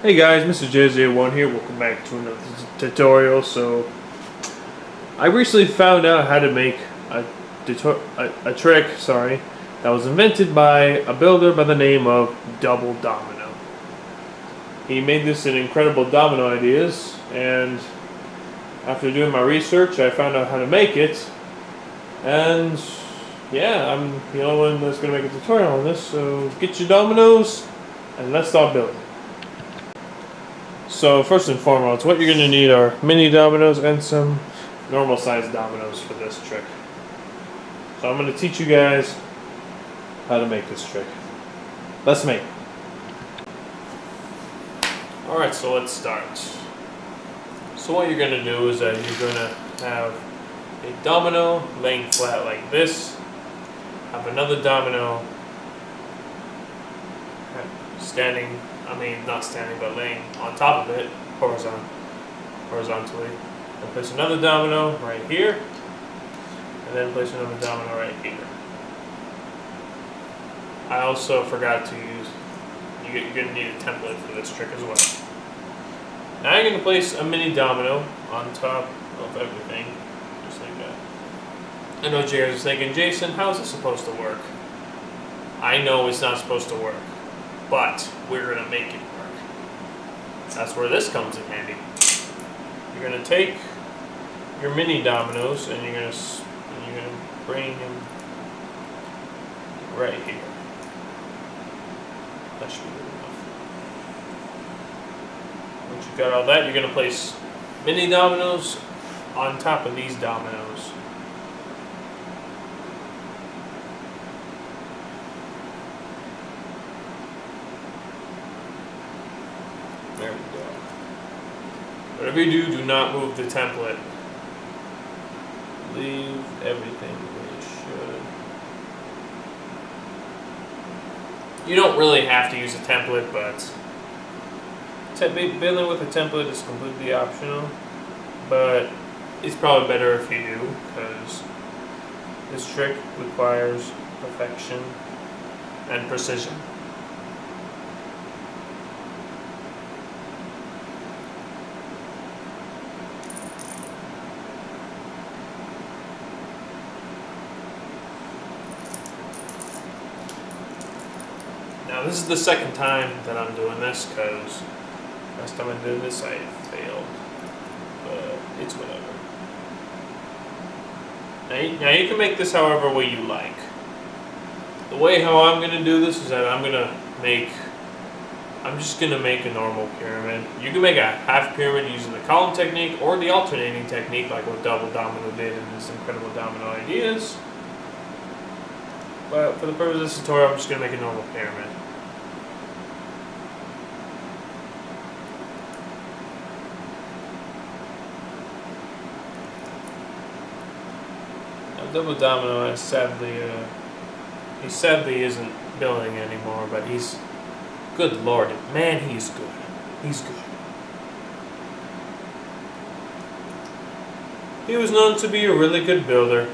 Hey guys, Mr.J1 here. Welcome back to another tutorial. So, I recently found out how to make a trick, that was invented by a builder by the name of Double Domino. He made this in Incredible Domino Ideas, and after doing my research, I found out how to make it. And yeah, I'm the only one that's going to make a tutorial on this. So, get your dominoes and let's start building. So first and foremost, what you're going to need are mini dominoes and some normal sized dominoes for this trick. So I'm going to teach you guys how to make this trick. Let's make it. Alright, so let's start. So what you're going to do is that you're going to have a domino laying flat like this. Have another domino not standing, but laying on top of it, horizontally. And place another domino right here, and then place another domino right here. I also forgot to use, you're going to need a template for this trick as well. Now you're going to place a mini domino on top of everything, just like that. I know Jared is thinking, Jason, how's this supposed to work? I know it's not supposed to work, but we're going to make it work. That's where this comes in handy. You're going to take your mini dominoes and you're going to bring them right here. That should be good enough. Once you've got all that, you're going to place mini dominoes on top of these dominoes. There we go. Whatever you do not move the template. Leave everything where it should. You don't really have to use a template, but building with a template is completely optional. But it's probably better if you do, because this trick requires perfection and precision. Now this is the second time that I'm doing this, because last time I did this I failed, but it's whatever. Now you can make this however way you like. The way how I'm going to do this is that I'm just going to make a normal pyramid. You can make a half pyramid using the column technique or the alternating technique like what Double Domino did in this Incredible Domino Ideas. But for the purpose of this tutorial, I'm just going to make a normal pyramid. Now, Double Domino is he sadly isn't building anymore, but he's, good lord, man, he's good. He's good. He was known to be a really good builder.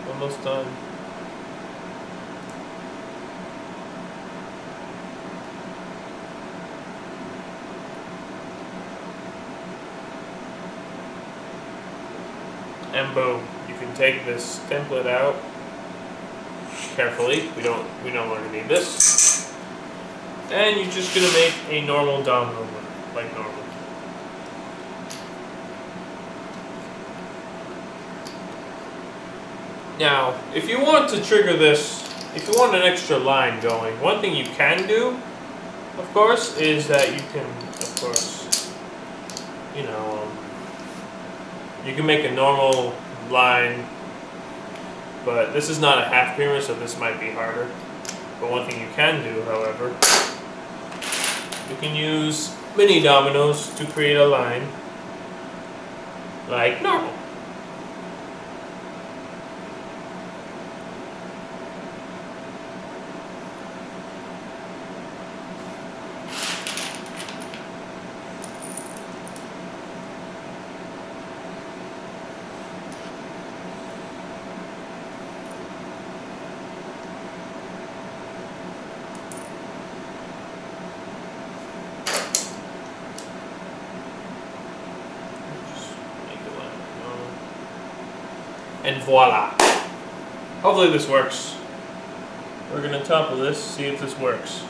Almost done. And boom, you can take this template out carefully. We no longer need this. And you're just gonna make a normal domino like normal. Now, if you want to trigger this, if you want an extra line going, one thing you can do, of course, is that you can, of course, you can make a normal line but this is not a half pyramid, so this might be harder. But one thing you can do, however, you can use mini dominoes to create a line like normal. And voila. Hopefully this works. We're gonna topple this, see if this works.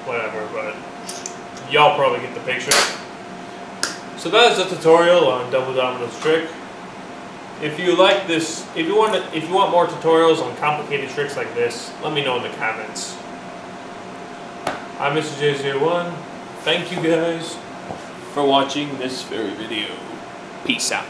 Whatever, but y'all probably get the picture. So that is the tutorial on double dominoes trick. If you like this, if you want more tutorials on complicated tricks like this, let me know in the comments. I'm Mr.J01. Thank you guys for watching this very video. Peace out.